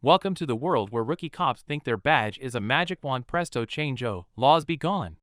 Welcome to the world where rookie cops think their badge is a magic wand. Presto change-o, laws be gone.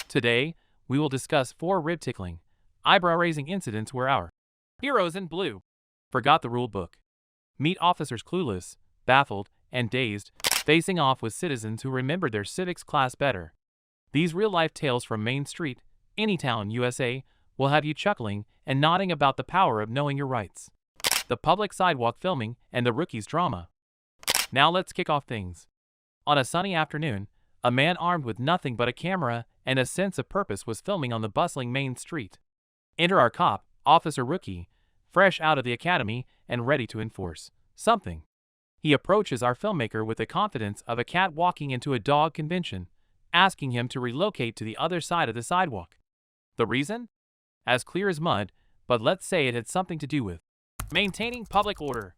Today, we will discuss 4 rib-tickling, eyebrow-raising incidents where our heroes in blue forgot the rule book. Meet officers clueless, baffled, and dazed, facing off with citizens who remembered their civics class better. These real-life tales from Main Street, Anytown, USA, will have you chuckling and nodding about the power of knowing your rights. The public sidewalk filming and the rookies' drama. Now let's kick off things. On a sunny afternoon, a man armed with nothing but a camera and a sense of purpose was filming on the bustling Main Street. Enter our cop, Officer Rookie, fresh out of the academy and ready to enforce something. He approaches our filmmaker with the confidence of a cat walking into a dog convention, asking him to relocate to the other side of the sidewalk. The reason? As clear as mud, but let's say it had something to do with maintaining public order.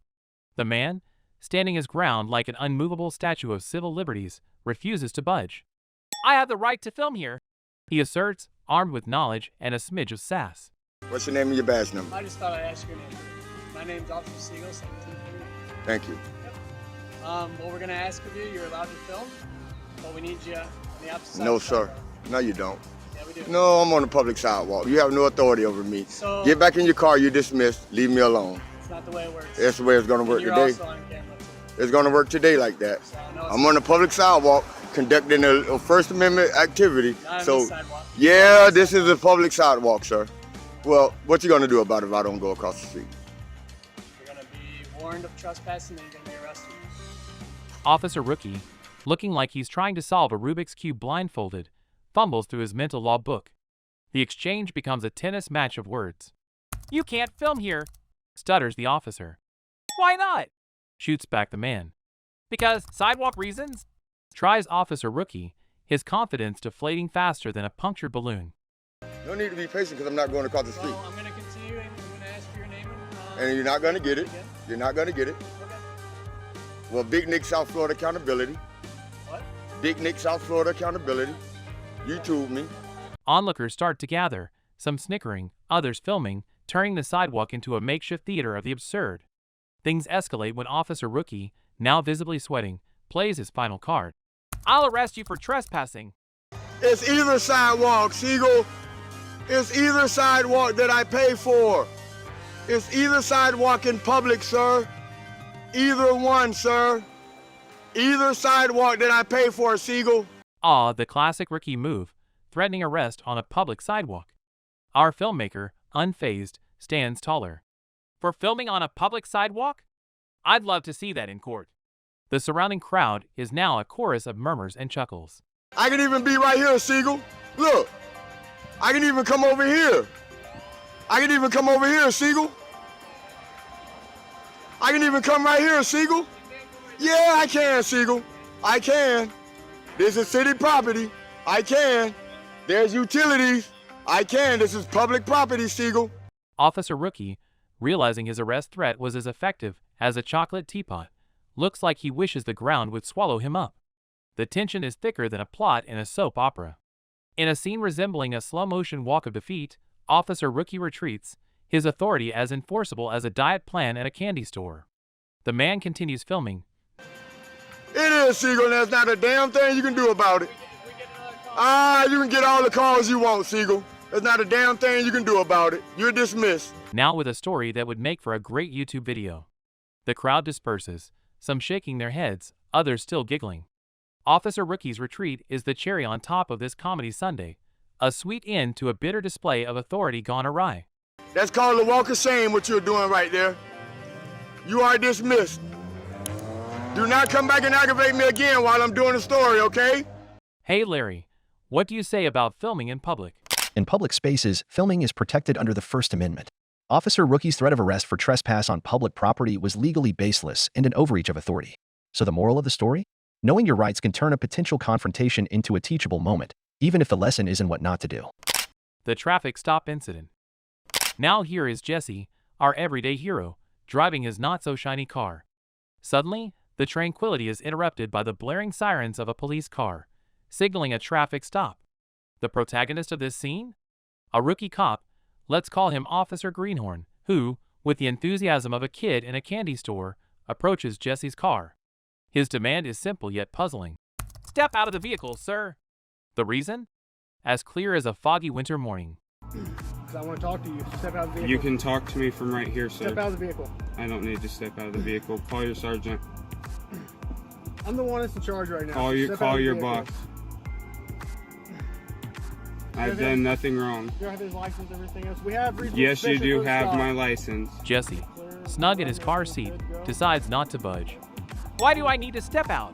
The man, standing his ground like an unmovable statue of civil liberties, refuses to budge. I have the right to film here, he asserts, armed with knowledge and a smidge of sass. What's your name and your badge number? I just thought I'd ask your name. My name's Officer Siegel, 1738. Thank you. Yep. What we're going to ask of you, you're allowed to film, but we need you on the opposite side. No, of the sir. sidewalk. No, you don't. Yeah, we do. No, I'm on the public sidewalk. You have no authority over me. So, Get back in your car, you're dismissed. Leave me alone. it's not the way it works. That's the way it's going to work You're today. also on camera, too. It's going to work today like that. So, no, it's I'm on the public sidewalk conducting a First Amendment activity. not on So, this sidewalk. yeah, this is a public sidewalk, sir. Well, what you going to do about it if I don't go across the street? You're going to be warned of trespassing and you're going to be arrested. Officer Rookie, looking like he's trying to solve a Rubik's Cube blindfolded, fumbles through his mental law book. The exchange becomes a tennis match of words. You can't film here, stutters the officer. Why not? Shoots back the man. Because sidewalk reasons? Tries Officer Rookie, his confidence deflating faster than a punctured balloon. No need to be patient because I'm not going across the street. Well, I'm going to continue and I'm going to ask for your name And you're not going to get it. again. You're not going to get it. Okay. Well, Big Nick, South Florida Accountability. What? Big Nick, South Florida Accountability. YouTube me. Onlookers start to gather, some snickering, others filming, turning the sidewalk into a makeshift theater of the absurd. Things escalate when Officer Rookie, now visibly sweating, plays his final card. I'll arrest you for trespassing. It's either sidewalk, Siegel. It's either sidewalk that I pay for. It's either sidewalk in public, sir. Either one, sir. Either sidewalk that I pay for, Siegel. Ah, the classic Rookie move, threatening arrest on a public sidewalk. Our filmmaker, unfazed, stands taller. For filming on a public sidewalk? I'd love to see that in court. The surrounding crowd is now a chorus of murmurs and chuckles. I can even be right here, Siegel. Look. I can even come over here. I can even come over here, Siegel. I can even come right here, Siegel. Yeah, I can, Siegel. I can. This is city property. I can. There's utilities. I can. This is public property, Siegel. Officer Rookie, realizing his arrest threat was as effective as a chocolate teapot, looks like he wishes the ground would swallow him up. The tension is thicker than a plot in a soap opera. In a scene resembling a slow-motion walk of defeat, Officer Rookie retreats, his authority as enforceable as a diet plan at a candy store. The man continues filming. It is, Siegel, and there's not a damn thing you can do about it. You can get all the calls you want, Siegel. There's not a damn thing you can do about it. You're dismissed. Now with a story that would make for a great YouTube video. The crowd disperses, some shaking their heads, others still giggling. Officer Rookie's retreat is the cherry on top of this comedy Sunday, a sweet end to a bitter display of authority gone awry. That's called a walk of shame, what you're doing right there. You are dismissed. Do not come back and aggravate me again while I'm doing the story, okay? Hey Larry, what do you say about filming in public? In public spaces, filming is protected under the First Amendment. Officer Rookie's threat of arrest for trespass on public property was legally baseless and an overreach of authority. So the moral of the story? Knowing your rights can turn a potential confrontation into a teachable moment, even if the lesson isn't what not to do. The traffic stop incident. Now here is Jesse, our everyday hero, driving his not-so-shiny car. Suddenly, the tranquility is interrupted by the blaring sirens of a police car, signaling a traffic stop. The protagonist of this scene? A rookie cop, let's call him Officer Greenhorn, who, with the enthusiasm of a kid in a candy store, approaches Jesse's car. His demand is simple yet puzzling. Step out of the vehicle, sir. The reason? As clear as a foggy winter morning. Because I want to talk to you. Step out of the vehicle. You can talk to me from right here, sir. Step out of the vehicle. I don't need to step out of the vehicle. Call your sergeant. I'm the one that's in charge right now. Call your boss. I've done nothing wrong. You have his license and everything else. We have reasonable Yes, you suspicion do for the have stop. my license. Jesse, snug in his car seat, decides not to budge. Why do I need to step out?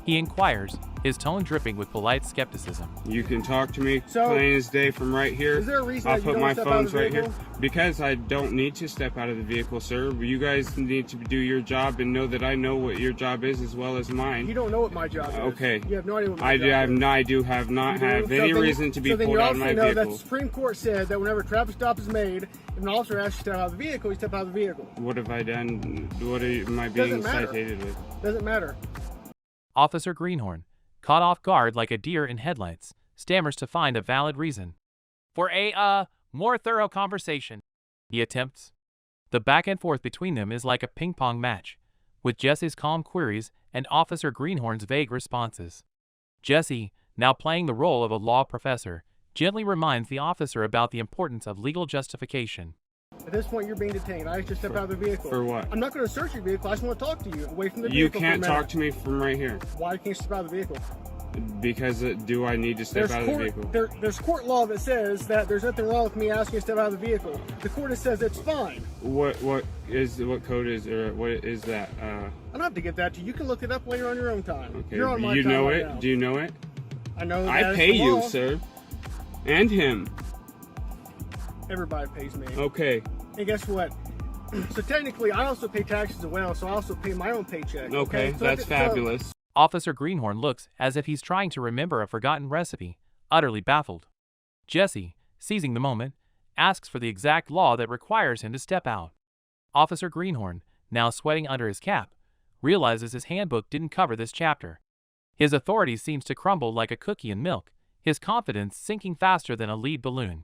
He inquires, his tone dripping with polite skepticism. You can talk to me So, plain as day from right here. Is there a reason I'll that you put don't my step out of phones the right here. vehicle? Because I don't need to step out of the vehicle, sir. You guys need to do your job and know that I know what your job is as well as mine. You don't know what my job is. Okay. You have no idea what my job is. I do have not have any reason to be pulled out of my So then you also know that vehicle. the Supreme Court said that whenever a traffic stop is made, if an officer asks you to step out of the vehicle, you step out of the vehicle. What have I done? What am I being Doesn't matter. cited with? Doesn't matter. Officer Greenhorn, caught off guard like a deer in headlights, stammers to find a valid reason. For a, more thorough conversation, he attempts. The back and forth between them is like a ping-pong match, with Jesse's calm queries and Officer Greenhorn's vague responses. Jesse, now playing the role of a law professor, gently reminds the officer about the importance of legal justification. At this point, you're being detained. I have to step out of the vehicle. For what? I'm not going to search your vehicle. I just want to talk to you away from the You vehicle. can't for a minute. talk to me from right here. Why can't you step out of the vehicle? Because do I need to step out of the vehicle? There's court law that says that there's nothing wrong with me asking you to step out of the vehicle. The court says it's fine. What code is, or what is that? I don't have to get that to you. You can look it up later on your own time. Okay, You're on my you time know right it? now. Do you know it? I know that I it's pay the you, law. sir. And him. Everybody pays me. Okay. And guess what? So technically, I also pay taxes as well, so I also pay my own paycheck. Okay, So that's fabulous. Officer Greenhorn looks as if he's trying to remember a forgotten recipe, utterly baffled. Jesse, seizing the moment, asks for the exact law that requires him to step out. Officer Greenhorn, now sweating under his cap, realizes his handbook didn't cover this chapter. His authority seems to crumble like a cookie in milk, his confidence sinking faster than a lead balloon.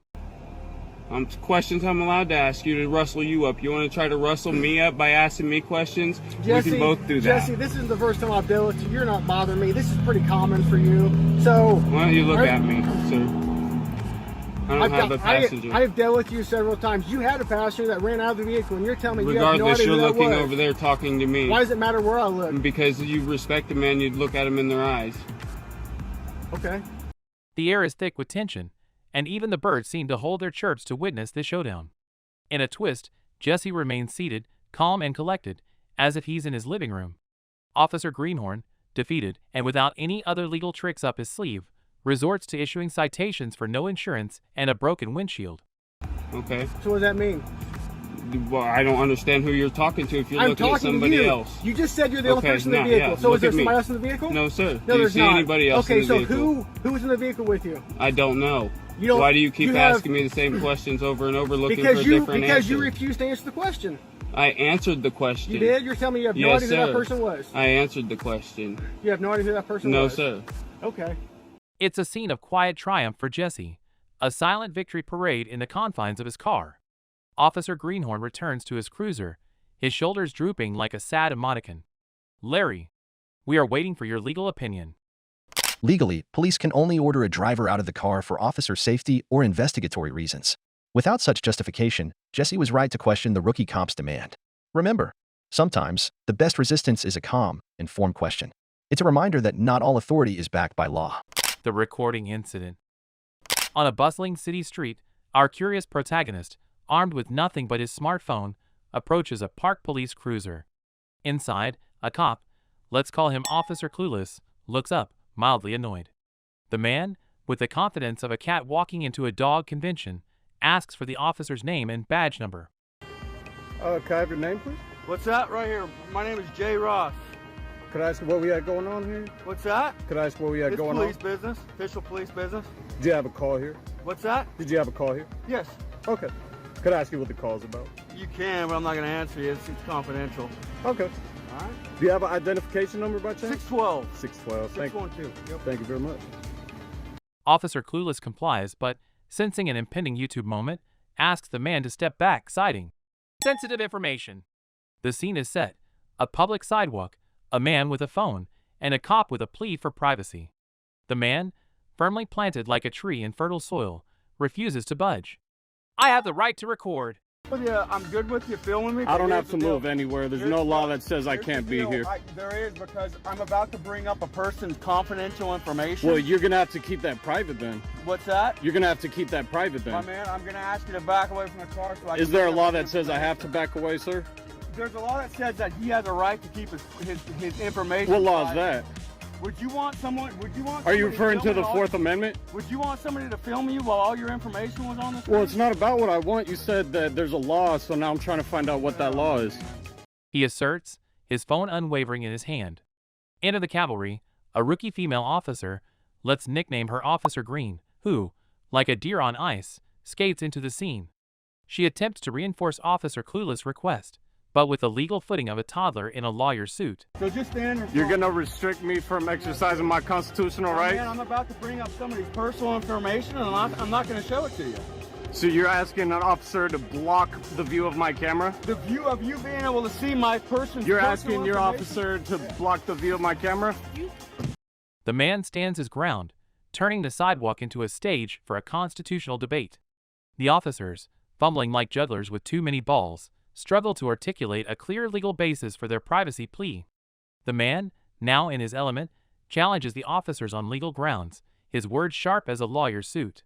Questions I'm allowed to ask you to rustle you up. You want to try to rustle me up by asking me questions? Jesse, we can both do that. Jesse, this isn't the first time I've dealt with you. You're not bothering me. This is pretty common for you. So Why don't you look at me, sir? I don't have a passenger. I have dealt with you several times. You had a passenger that ran out of the vehicle, and you're telling me you have no Regardless, idea you're who that looking was. over there talking to me. Why does it matter where I look? Because you respect a man, you'd look at him in their eyes. Okay. The air is thick with tension, and even the birds seem to hold their chirps to witness this showdown. In a twist, Jesse remains seated, calm and collected, as if he's in his living room. Officer Greenhorn, defeated and without any other legal tricks up his sleeve, resorts to issuing citations for no insurance and a broken windshield. Okay. So what does that mean? Well, I don't understand who you're talking to if you're I'm looking at talking somebody to you. else. You just said you're the only Okay, person in the no, vehicle. yeah, So look is there at me. somebody else in the vehicle? No, sir. No, Do you there's see not. anybody else Okay, in the so vehicle? who was in the vehicle with you? I don't know. You don't, Why do you keep have- asking me the same questions over and over looking because for a you different because answer? you refused to answer the question. I answered the question. You did? You're telling me you have no Yes, idea who that sir. person was. I answered the question. You have no idea who that person No, was. sir. Okay. It's a scene of quiet triumph for Jesse, a silent victory parade in the confines of his car. Officer Greenhorn returns to his cruiser, his shoulders drooping like a sad emoticon. Larry, we are waiting for your legal opinion. Legally, police can only order a driver out of the car for officer safety or investigatory reasons. Without such justification, Jesse was right to question the rookie cop's demand. Remember, sometimes, the best resistance is a calm, informed question. It's a reminder that not all authority is backed by law. The recording incident. On a bustling city street, our curious protagonist, armed with nothing but his smartphone, approaches a parked police cruiser. Inside, a cop, let's call him Officer Clueless, looks up, mildly annoyed. The man, with the confidence of a cat walking into a dog convention, asks for the officer's name and badge number. Can I have your name, please? What's that right here? My name is Jay Ross. Could I ask what we had going on here? What's that? Could I ask what we had It's going police on? business, official police business. Did you have a call here? What's that? Did you have a call here? Yes, Okay. Could I ask you what the call's about? you can, but I'm not going to answer you. It's confidential. Okay. All right? Do you have an identification number by chance? 612. 612. Thank you. 612. Yep. Thank you very much. Officer Clueless complies, but, sensing an impending YouTube moment, asks the man to step back, citing sensitive information. The scene is set, a public sidewalk, a man with a phone, and a cop with a plea for privacy. The man, firmly planted like a tree in fertile soil, refuses to budge. I have the right to record. Yeah, I'm good with you filming me. I don't but have here's to the deal. move anywhere. There's Here's no the law deal. that says I Here's can't the be deal. here. There is, because I'm about to bring up a person's confidential information. Well, you're gonna have to keep that private then. What's that? You're gonna have to keep that private My then. man, I'm gonna ask you to back away from the car. So I Is can there a bring law up that his says I have to information. back away, sir? There's a law that says that he has a right to keep his information. What law is private. that? Would you want someone? Would you want? Are you somebody referring to filming the all- Fourth Amendment? Would you want somebody to film you while all your information was on the screen? Well, it's not about what I want. You said that there's a law, so now I'm trying to find out what that law is. He asserts, his phone unwavering in his hand. Enter the cavalry, a rookie female officer, let's nickname her Officer Green, who, like a deer on ice, skates into the scene. She attempts to reinforce Officer Clueless' request, but with the legal footing of a toddler in a lawyer's suit. So just stand. in You're front. gonna restrict me from exercising my constitutional Man, right? I'm about to bring up somebody's personal information, and I'm not going to show it to you. So you're asking an officer to block the view of my camera? The view of you being able to see my person's You're personal asking your information- officer to block the view of my camera? The man stands his ground, turning the sidewalk into a stage for a constitutional debate. The officers, fumbling like jugglers with too many balls, struggle to articulate a clear legal basis for their privacy plea. The man, now in his element, challenges the officers on legal grounds, his words sharp as a lawyer's suit.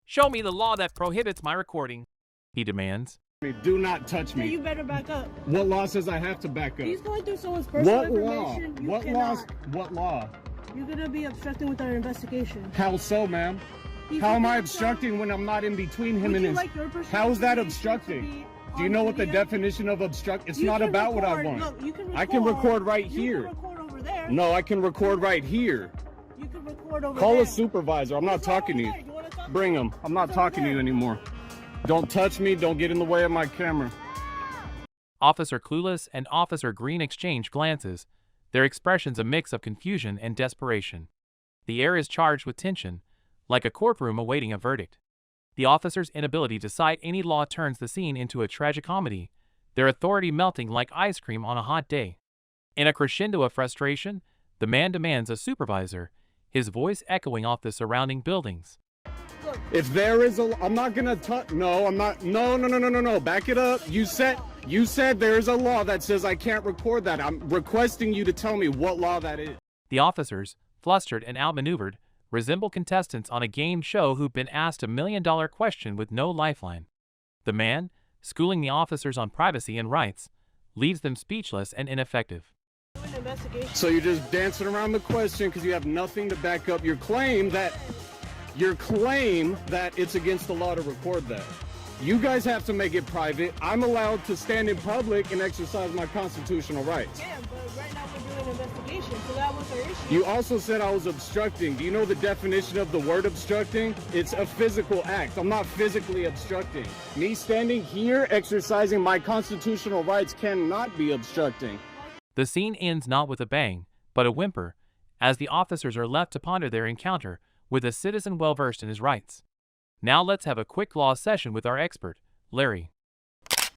Show me the law that prohibits my recording, he demands. Do not touch You me. better back up. What law says I have to back up? He's going through someone's personal What law? information. You What cannot. law? What law? You're gonna be obstructing with our investigation. How so, ma'am? He's How am I looking at obstructing when I'm not in between him Would and you his... like your personal How is that information to obstructing? be Do you on know what the video? definition of obstruct? It's You not can about what I record- want. Look, you can I can record right You here. can record over there. No, I can record right here. You can record over Call there. a supervisor. I'm not Who's over talking to you. there? You wanna talk Bring to him. I'm not Who's talking to over you there? anymore. Don't touch me. Don't get in the way of my camera. Officer Clueless and Officer Green exchange glances, their expressions a mix of confusion and desperation. The air is charged with tension, like a courtroom awaiting a verdict. The officers' inability to cite any law turns the scene into a tragicomedy, their authority melting like ice cream on a hot day. In a crescendo of frustration, the man demands a supervisor, his voice echoing off the surrounding buildings. If there is a... I'm not gonna touch... No, I'm not... No. Back it up. You said there is a law that says I can't record that. I'm requesting you to tell me what law that is. The officers, flustered and outmaneuvered, resemble contestants on a game show who've been asked $1 million question with no lifeline. The man, schooling the officers on privacy and rights, leaves them speechless and ineffective. Do an investigation. So you're just dancing around the question because you have nothing to back up your claim that it's against the law to record that. You guys have to make it private. I'm allowed to stand in public and exercise my constitutional rights. Yeah, but right now we're doing an investigation, so that was our issue. You also said I was obstructing. Do you know the definition of the word obstructing? It's a physical act. I'm not physically obstructing. Me standing here exercising my constitutional rights cannot be obstructing. The scene ends not with a bang, but a whimper, as the officers are left to ponder their encounter with a citizen well versed in his rights. Now let's have a quick law session with our expert, Larry.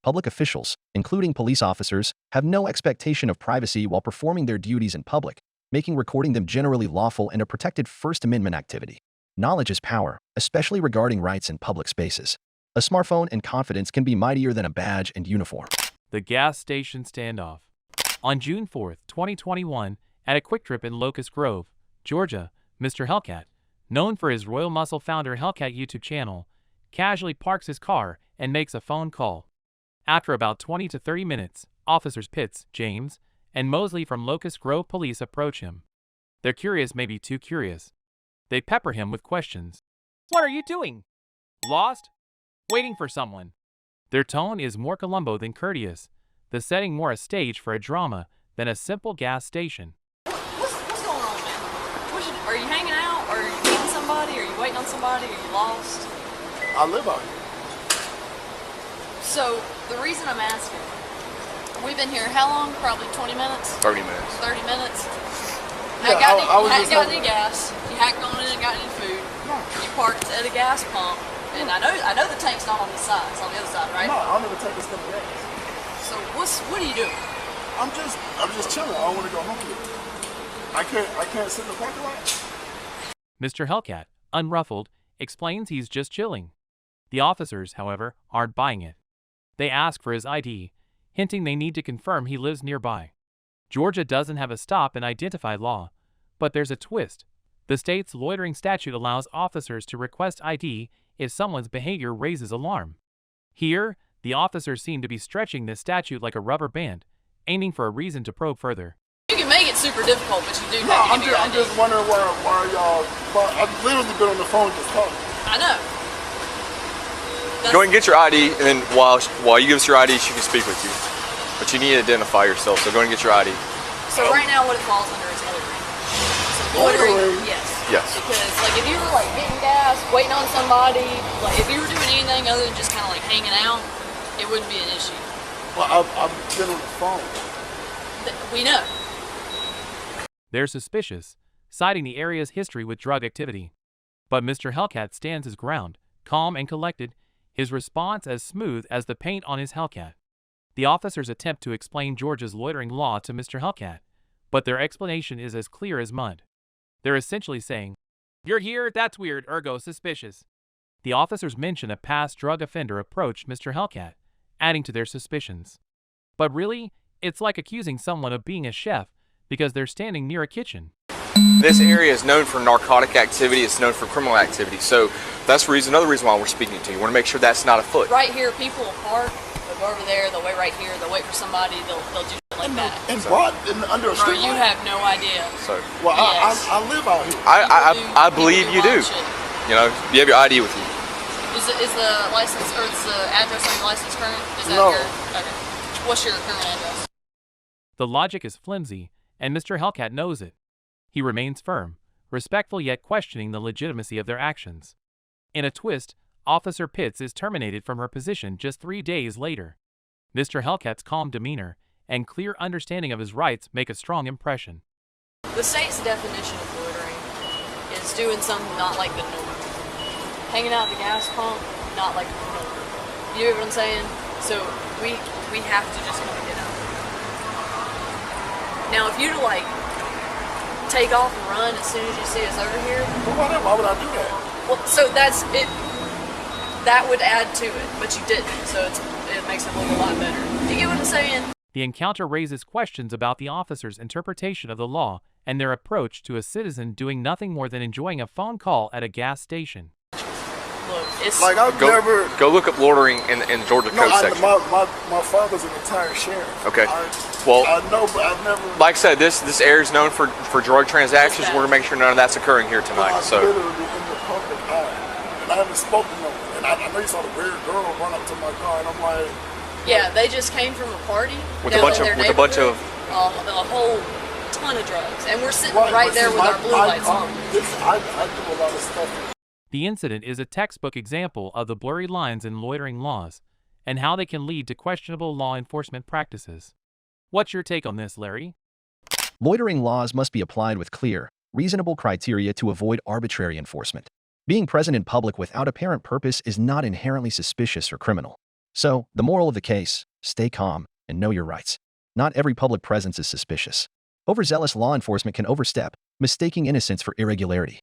Public officials, including police officers, have no expectation of privacy while performing their duties in public, making recording them generally lawful and a protected First Amendment activity. Knowledge is power, especially regarding rights in public spaces. A smartphone and confidence can be mightier than a badge and uniform. The gas station standoff. On June 4, 2021, at a Quick Trip in Locust Grove, Georgia, Mr. Hellcat, known for his Royal Muscle Founder Hellcat YouTube channel, casually parks his car and makes a phone call. After about 20 to 30 minutes, officers Pitts, James, and Mosley from Locust Grove Police approach him. They're curious, maybe too curious. They pepper him with questions. What are you doing? Lost? Waiting for someone. Their tone is more Columbo than courteous, the setting more a stage for a drama than a simple gas station. What's going on, man? Are you hanging out? Are you meeting somebody? Are you waiting on somebody? Are you lost? I live out here. So, the reason I'm asking, we've been here how long? Probably 20 minutes? 30 minutes. 30 minutes? Yeah, Hadn't got any gas. You hadn't gone in and got any food. You parked at a gas pump. And I know the tank's not on this side. It's on the other side, right? No, I'll never take this stuff gas. So, what are you doing? I'm just chilling. I don't want to go home yet. I can't sit in the parking lot. Mr. Hellcat, unruffled, explains he's just chilling. The officers, however, aren't buying it. They ask for his ID, hinting they need to confirm he lives nearby. Georgia doesn't have a stop and identify law, but there's a twist. The state's loitering statute allows officers to request ID if someone's behavior raises alarm. Here, the officers seem to be stretching this statute like a rubber band, aiming for a reason to probe further. You can make it super difficult, but you do No, have I'm to give just, your I'm ID. just wondering why y'all. I've literally been on the phone just talking. I know. Go ahead and get your ID, and then while you give us your ID, she can speak with you. But you need to identify yourself, so go ahead and get your ID. So right now what it falls under is loitering. So loitering, yes. Yes. Because like if you were like getting gas, waiting on somebody, like if you were doing anything other than just kind of like hanging out, it wouldn't be an issue. Well, I've been on the phone. We know. They're suspicious, citing the area's history with drug activity. But Mr. Hellcat stands his ground, calm and collected, his response as smooth as the paint on his Hellcat. The officers attempt to explain Georgia's loitering law to Mr. Hellcat, but their explanation is as clear as mud. They're essentially saying, "You're here, that's weird, ergo suspicious." The officers mention a past drug offender approached Mr. Hellcat, adding to their suspicions. But really, it's like accusing someone of being a chef because they're standing near a kitchen. This area is known for narcotic activity, it's known for criminal activity, so that's another reason why we're speaking to you. We want to make sure that's not afoot. Right here, people will park, they'll go over there, they'll wait right here, they'll wait for somebody, they'll do shit like that. And brought under a Bro, street you light? have no idea. So, Well, Yes. I live out here. I believe you do. wild shit. You know, you have your ID with you. Is the license or is the address on your license current? Is that No. okay. What's your current address? The logic is flimsy, and Mr. Hellcat knows it. He remains firm, respectful yet questioning the legitimacy of their actions. In a twist, Officer Pitts is terminated from her position just 3 days later. Mr. Hellcat's calm demeanor and clear understanding of his rights make a strong impression. The state's definition of loitering is doing something not like the norm. Hanging out at the gas pump, not like the norm. You know what I'm saying? So we have to just kind of get out. Now, if you to like take off and run as soon as you see us over here, Why would I do that? well, so that's it. That would add to it, but you didn't, so it makes it look a lot better. Do you get what I'm saying? The encounter raises questions about the officers' interpretation of the law and their approach to a citizen doing nothing more than enjoying a phone call at a gas station. Look, it's Like I've never. Go look up loitering in the Georgia No, Code section. my father's an retired sheriff. Okay. Well, Well, I know, but I've never. like I said, this area is known for drug transactions. We're going to make sure none of that's occurring here tonight. I'm So, literally in the public eye, and I haven't spoken to no one. And I know you saw the weird girl run up to my car, and I'm like, yeah, they just came from a party With a down bunch in of- their with a bunch neighborhood, a whole ton of drugs, and we're sitting right there with our blue lights on. I do a lot of stuff. The incident is a textbook example of the blurry lines in loitering laws and how they can lead to questionable law enforcement practices. What's your take on this, Larry? Loitering laws must be applied with clear, reasonable criteria to avoid arbitrary enforcement. Being present in public without apparent purpose is not inherently suspicious or criminal. So, the moral of the case, stay calm and know your rights. Not every public presence is suspicious. Overzealous law enforcement can overstep, mistaking innocence for irregularity.